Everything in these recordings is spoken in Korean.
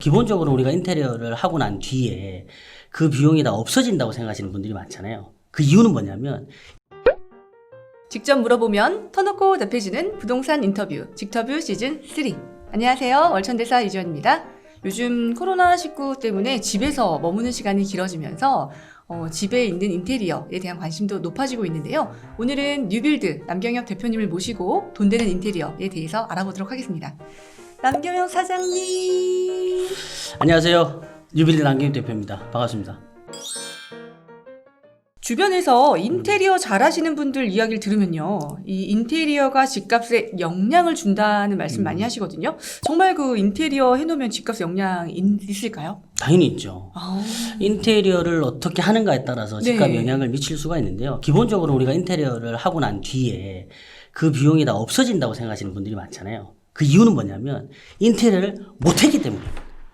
기본적으로 우리가 인테리어를 하고 난 뒤에 그 비용이 다 없어진다고 생각하시는 분들이 많잖아요. 그 이유는 뭐냐면 직접 물어보면 터놓고 답해주는 부동산 인터뷰 직터뷰 시즌 3. 안녕하세요. 월천대사 이주연입니다. 요즘 코로나19 때문에 집에서 머무는 시간이 길어지면서 집에 있는 인테리어에 대한 관심도 높아지고 있는데요. 오늘은 뉴빌드 남경혁 대표님을 모시고 돈 되는 인테리어에 대해서 알아보도록 하겠습니다. 남경혁 사장님. 안녕하세요. 뉴빌드 남경혁 대표입니다. 반갑습니다. 주변에서 인테리어 잘하시는 분들 이야기를 들으면요, 이 인테리어가 집값에 영향을 준다는 말씀 많이 하시거든요. 정말 그 인테리어 해놓으면 집값에 영향 있을까요? 당연히 있죠. 인테리어를 어떻게 하는가에 따라서 집값에 네. 영향을 미칠 수가 있는데요. 기본적으로 우리가 인테리어를 하고 난 뒤에 그 비용이 다 없어진다고 생각하시는 분들이 많잖아요. 그 이유는 뭐냐면 인테리어를 못했기 때문에.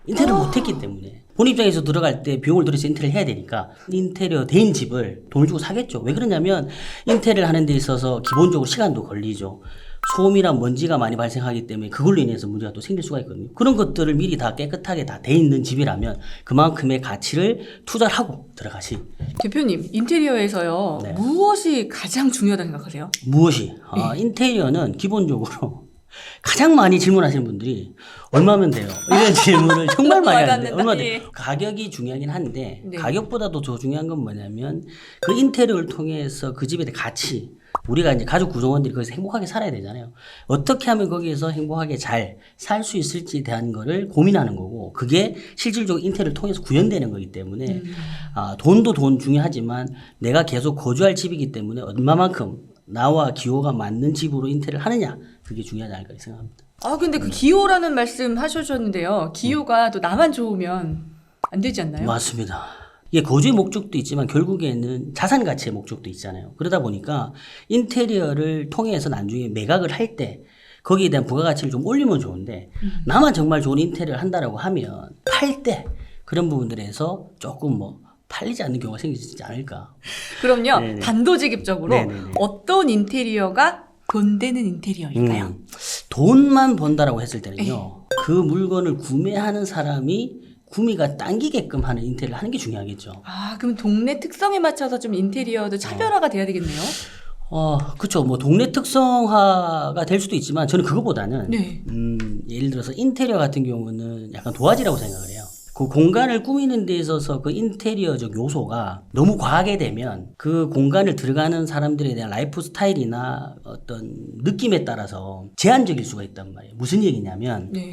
인테리어를 못했기 때문에. 본 입장에서 들어갈 때 비용을 들여서 인테리어를 해야 되니까 인테리어 된 집을 돈을 주고 사겠죠. 왜 그러냐면 인테리어를 하는 데 있어서 기본적으로 시간도 걸리죠. 소음이나 먼지가 많이 발생하기 때문에 그걸로 인해서 문제가 또 생길 수가 있거든요. 그런 것들을 미리 다 깨끗하게 다 돼 있는 집이라면 그만큼의 가치를 투자를 하고 들어가시. 대표님, 인테리어에서요, 네. 무엇이 가장 중요하다고 생각하세요? 무엇이? 인테리어는 기본적으로 가장 많이 질문하시는 분들이 얼마면 돼요? 이런 질문을 정말 많이 하는데 얼마 돼요? 가격이 중요하긴 한데 네. 가격보다도 더 중요한 건 뭐냐면 그 인테리어를 통해서 그 집에 대한 가치, 우리가 이제 가족 구성원들이 거기서 행복하게 살아야 되잖아요. 어떻게 하면 거기에서 행복하게 잘 살 수 있을지에 대한 거를 고민하는 거고, 그게 실질적으로 인테리어를 통해서 구현되는 거기 때문에 돈도 돈 중요하지만 내가 계속 거주할 집이기 때문에 얼마만큼 나와 기호가 맞는 집으로 인테리어를 하느냐, 그게 중요하지 않을까 생각합니다. 근데 그 기호라는 말씀 하셨는데요. 기호가 또 나만 좋으면 안 되지 않나요? 맞습니다. 이게 거주의 목적도 있지만 결국에는 자산 가치의 목적도 있잖아요. 그러다 보니까 인테리어를 통해서 나중에 매각을 할 때 거기에 대한 부가가치를 좀 올리면 좋은데, 나만 정말 좋은 인테리어를 한다라고 하면 팔 때 그런 부분들에서 조금 팔리지 않는 경우가 생기지 않을까. 그럼요. 네네. 단도직입적으로 네네네. 어떤 인테리어가 돈 되는 인테리어일까요? 돈만 번다라고 했을 때는요, 그 물건을 구매하는 사람이 구매가 당기게끔 하는 인테리어를 하는 게 중요하겠죠. 그럼 동네 특성에 맞춰서 좀 인테리어도 차별화가 돼야 되겠네요. 그쵸. 동네 특성화가 될 수도 있지만 저는 그거보다는 네. 예를 들어서 인테리어 같은 경우는 약간 도화지라고 생각을 해요. 그 공간을 꾸미는 데 있어서 그 인테리어적 요소가 너무 과하게 되면 그 공간을 들어가는 사람들에 대한 라이프 스타일이나 어떤 느낌에 따라서 제한적일 수가 있단 말이에요. 무슨 얘기냐면 네.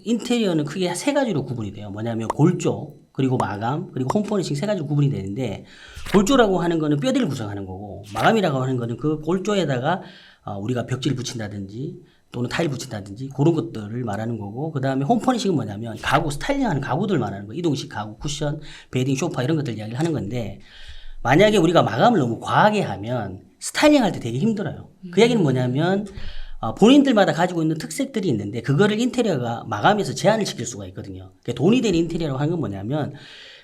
인테리어는 크게 세 가지로 구분이 돼요. 뭐냐면 골조, 그리고 마감, 그리고 홈퍼니싱 세 가지로 구분이 되는데, 골조라고 하는 거는 뼈대를 구성하는 거고, 마감이라고 하는 거는 그 골조에다가 우리가 벽지를 붙인다든지 또는 타일 붙인다든지 그런 것들을 말하는 거고, 그 다음에 홈퍼니싱은 뭐냐면 가구, 스타일링하는 가구들 말하는 거예요. 이동식 가구, 쿠션, 베딩, 소파 이런 것들 이야기를 하는 건데, 만약에 우리가 마감을 너무 과하게 하면 스타일링 할 때 되게 힘들어요. 그 얘기는 뭐냐면 본인들마다 가지고 있는 특색들이 있는데 그거를 인테리어가 마감해서 제한을 시킬 수가 있거든요. 그러니까 돈이 되는 인테리어라고 하는 건 뭐냐면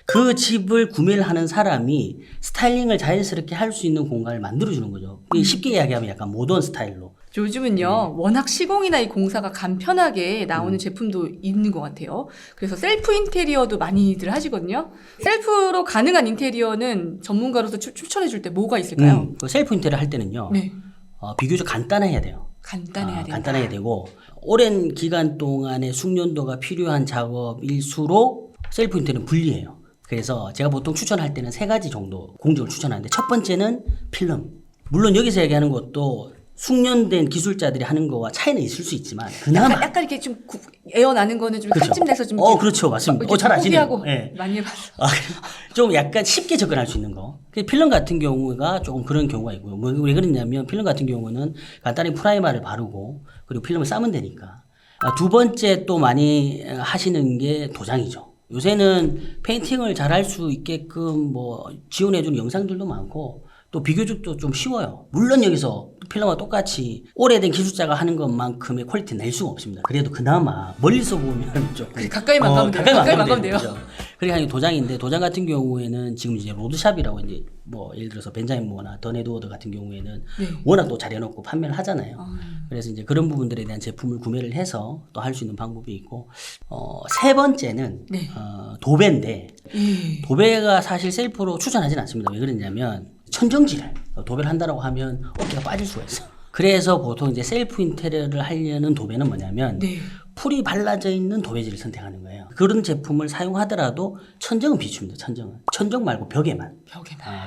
그 집을 구매를 하는 사람이 스타일링을 자연스럽게 할 수 있는 공간을 만들어주는 거죠. 쉽게 이야기하면 약간 모던 스타일로. 요즘은요, 워낙 시공이나 이 공사가 간편하게 나오는 제품도 있는 것 같아요. 그래서 셀프 인테리어도 많이들 하시거든요. 셀프로 가능한 인테리어는 전문가로서 추천해 줄 때 뭐가 있을까요? 그 셀프 인테리어 할 때는요, 네. 비교적 간단해야 돼요. 간단해야 된다. 간단해야 되고, 오랜 기간 동안의 숙련도가 필요한 작업일수록 셀프 인테리어는 불리해요. 그래서 제가 보통 추천할 때는 세 가지 정도 공정을 추천하는데, 첫 번째는 필름. 물론 여기서 얘기하는 것도 숙련된 기술자들이 하는 거와 차이는 있을 수 있지만 그나마 약간 이렇게 좀 에어 나는 거는 좀 그렇죠. 칼집 내서 좀 그렇죠. 맞습니다. 잘 아시네요. 네. 많이 해봤어. 좀 약간 쉽게 접근할 수 있는 거. 필름 같은 경우가 조금 그런 경우가 있고요. 왜 그러냐면 필름 같은 경우는 간단히 프라이머를 바르고 그리고 필름을 싸면 되니까. 두 번째 또 많이 하시는 게 도장이죠. 요새는 페인팅을 잘 할 수 있게끔 지원해주는 영상들도 많고, 또 비교적 좀 쉬워요. 물론 여기서 필름과 똑같이 오래된 기술자가 하는 것만큼의 퀄리티 낼 수가 없습니다. 그래도 그나마 멀리서 보면 좀 그래, 가까이만 가면 돼요. 가까이만 가면 돼요. 그러니까 도장인데 도장 같은 경우에는 지금 이제 로드샵이라고 이제 뭐 예를 들어서 벤자민 모어나 던 에드워드 같은 경우에는 네. 워낙 또 잘 해놓고 판매를 하잖아요. 그래서 이제 그런 부분들에 대한 제품을 구매를 해서 또 할 수 있는 방법이 있고 세 번째는 네. 도배인데 예. 도배가 사실 셀프로 추천하진 않습니다. 왜 그러냐면 천정지를 도배를 한다라고 하면 어깨가 빠질 수가 있어요. 그래서 보통 이제 셀프 인테리어를 하려는 도배는 뭐냐면 네. 풀이 발라져 있는 도배지를 선택하는 거예요. 그런 제품을 사용하더라도 천정은 비춥니다. 천정 말고 벽에만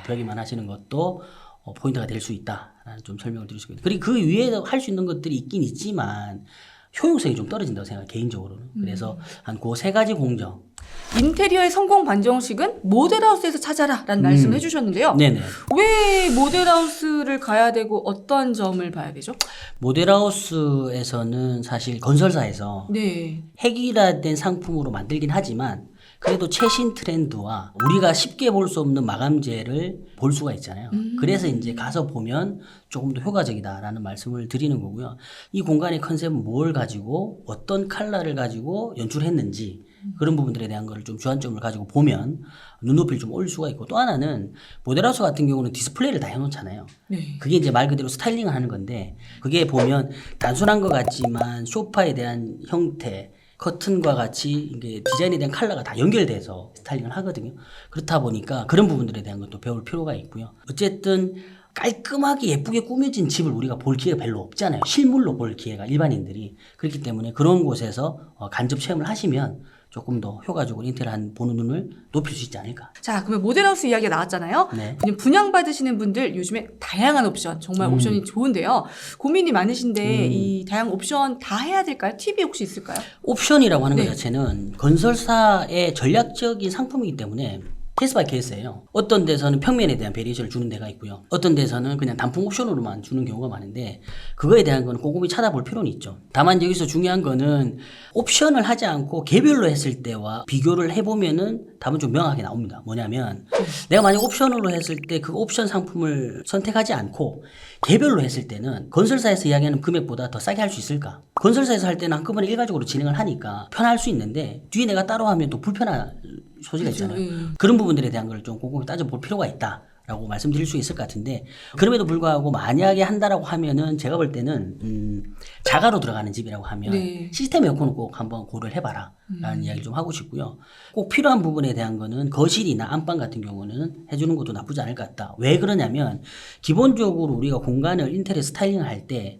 벽에만 하시는 것도 포인트가 될 수 있다라는 좀 설명을 드릴 수 있습니다. 그리고 그 위에 할 수 있는 것들이 있긴 있지만 효용성이 좀 떨어진다고 생각해요. 개인적으로는. 그래서 한 그 세 가지 공정. 인테리어의 성공 반정식은 모델하우스에서 찾아라라는 말씀을 해주셨는데요. 네네. 왜 모델하우스를 가야 되고 어떤 점을 봐야 되죠? 모델하우스에서는 사실 건설사에서 네. 획일화된 상품으로 만들긴 하지만 그래도 최신 트렌드와 우리가 쉽게 볼 수 없는 마감재를 볼 수가 있잖아요. 그래서 이제 가서 보면 조금 더 효과적이다라는 말씀을 드리는 거고요. 이 공간의 컨셉은 뭘 가지고 어떤 컬러를 가지고 연출했는지 그런 부분들에 대한 거를 좀 주안점을 가지고 보면 눈높이를 좀 올릴 수가 있고, 또 하나는 모델하우스 같은 경우는 디스플레이를 다 해놓잖아요. 네. 그게 이제 말 그대로 스타일링을 하는 건데, 그게 보면 단순한 것 같지만 소파에 대한 형태, 커튼과 같이 이게 디자인에 대한 컬러가 다 연결돼서 스타일링을 하거든요. 그렇다 보니까 그런 부분들에 대한 것도 배울 필요가 있고요. 어쨌든 깔끔하게 예쁘게 꾸며진 집을 우리가 볼 기회가 별로 없잖아요. 실물로 볼 기회가 일반인들이. 그렇기 때문에 그런 곳에서 간접 체험을 하시면 조금 더 효과적으로 인테리어 보는 눈을 높일 수 있지 않을까. 자, 그러면 모델하우스 이야기가 나왔잖아요. 네. 분양받으시는 분들 요즘에 다양한 옵션, 정말 옵션이 좋은데요. 고민이 많으신데 이 다양한 옵션 다 해야 될까요? 팁이 혹시 있을까요? 옵션이라고 하는 네. 것 자체는 건설사의 전략적인 상품이기 때문에 케이스 바이 케이스예요. 어떤 데서는 평면에 대한 베리에이션을 주는 데가 있고요. 어떤 데서는 그냥 단품 옵션으로만 주는 경우가 많은데, 그거에 대한 건 꼼꼼히 찾아볼 필요는 있죠. 다만 여기서 중요한 거는 옵션을 하지 않고 개별로 했을 때와 비교를 해보면은 답은 좀 명확하게 나옵니다. 뭐냐면 내가 만약 옵션으로 했을 때 그 옵션 상품을 선택하지 않고 개별로 했을 때는 건설사에서 이야기하는 금액보다 더 싸게 할 수 있을까? 건설사에서 할 때는 한꺼번에 일괄적으로 진행을 하니까 편할 수 있는데, 뒤에 내가 따로 하면 또 불편한 소지가 있잖아요. 그런 부분들에 대한 걸 좀 꼼꼼히 따져볼 필요가 있다라고 말씀드릴 수 있을 것 같은데, 그럼에도 불구하고 만약에 한다라고 하면은 제가 볼 때는 자가로 들어가는 집이라고 하면 네. 시스템 에어컨은 꼭 한번 고려를 해봐라 라는 이야기를 좀 하고 싶고요. 꼭 필요한 부분에 대한 거는 거실이나 안방 같은 경우는 해주는 것도 나쁘지 않을 것 같다. 왜 그러냐면 기본적으로 우리가 공간을 인테리어 스타일링을 할 때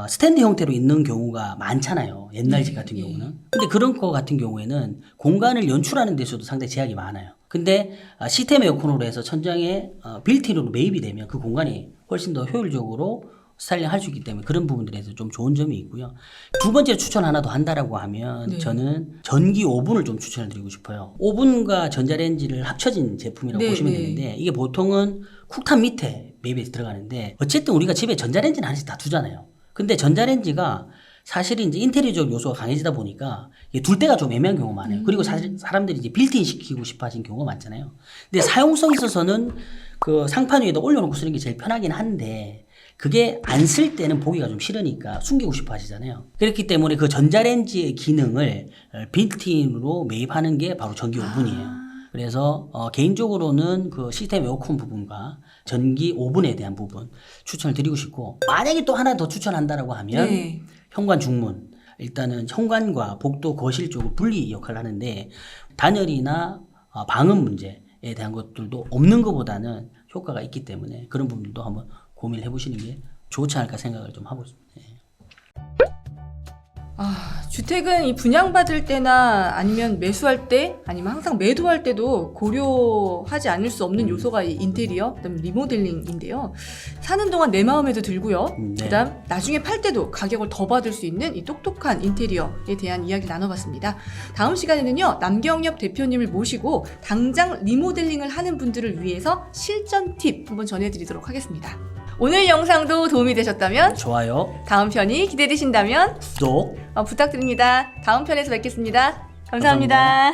스탠드 형태로 있는 경우가 많잖아요. 옛날 집 같은 경우는. 근데 그런 거 같은 경우에는 공간을 연출하는 데서도 상당히 제약이 많아요. 근데 시스템 에어컨으로 해서 천장에 빌트인으로 매입이 되면 그 공간이 훨씬 더 효율적으로 스타일링 할 수 있기 때문에 그런 부분들에서 좀 좋은 점이 있고요. 두 번째 추천 하나 더 한다라고 하면 네. 저는 전기 오븐을 좀 추천을 드리고 싶어요. 오븐과 전자레인지를 합쳐진 제품이라고 네, 보시면 네. 되는데, 이게 보통은 쿡탑 밑에 매입해서 들어가는데, 어쨌든 우리가 집에 전자레인지는 하나씩 다 두잖아요. 근데 전자레인지가 사실 이제 인테리어적 요소가 강해지다 보니까 이게 둘 때가 좀 애매한 경우가 많아요. 그리고 사실 사람들이 이제 빌트인 시키고 싶어 하신 경우가 많잖아요. 근데 사용성에 있어서는 그 상판 위에다 올려놓고 쓰는 게 제일 편하긴 한데, 그게 안 쓸 때는 보기가 좀 싫으니까 숨기고 싶어 하시잖아요. 그렇기 때문에 그 전자레인지의 기능을 빌트인으로 매입하는 게 바로 전기 오븐이에요. 그래서 개인적으로는 그 시스템 에어컨 부분과 전기 오븐에 대한 부분 추천을 드리고 싶고, 만약에 또 하나 더 추천한다라고 하면 네. 현관 중문. 일단은 현관과 복도 거실 쪽을 분리 역할을 하는데, 단열이나 방음 문제에 대한 것들도 없는 것보다는 효과가 있기 때문에 그런 부분도 한번 고민을 해보시는 게 좋지 않을까 생각을 좀 하고 있습니다. 주택은 이 분양받을 때나 아니면 매수할 때 아니면 항상 매도할 때도 고려하지 않을 수 없는 요소가 이 인테리어, 그다음 리모델링인데요. 사는 동안 내 마음에도 들고요. 네. 그다음 나중에 팔 때도 가격을 더 받을 수 있는 이 똑똑한 인테리어에 대한 이야기 나눠봤습니다. 다음 시간에는요, 남경엽 대표님을 모시고 당장 리모델링을 하는 분들을 위해서 실전 팁 한번 전해드리도록 하겠습니다. 오늘 영상도 도움이 되셨다면 좋아요, 다음 편이 기대되신다면 구독 부탁드립니다. 다음 편에서 뵙겠습니다. 감사합니다.